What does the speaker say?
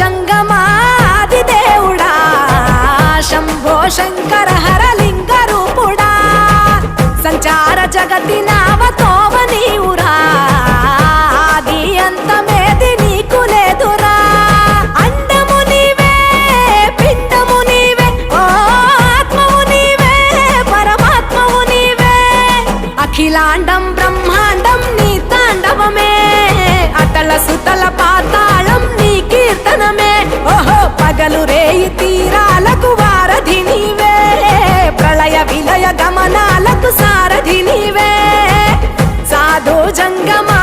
జంగమాది దేవుడా శంభో శంకర హరలింగ రూపుడా సంచార జగతి నావతోవ నీవురా ఆది అంతమేది నీకు లేదురా అండము నీవే పిండము నీవే ఓ ఆత్మవు నీవే పరమాత్మవు నీవే అఖిలాండం బ్రహ్మాండం నీ తాండవమే అతల సుతల పాతాళం నీ కీర్తనమే ఓహో పగలు రేయి తీరాలకు వారధి నీవే ప్రళయ విలయ గమనాలకు సారథి నీవే సాధు జంగమా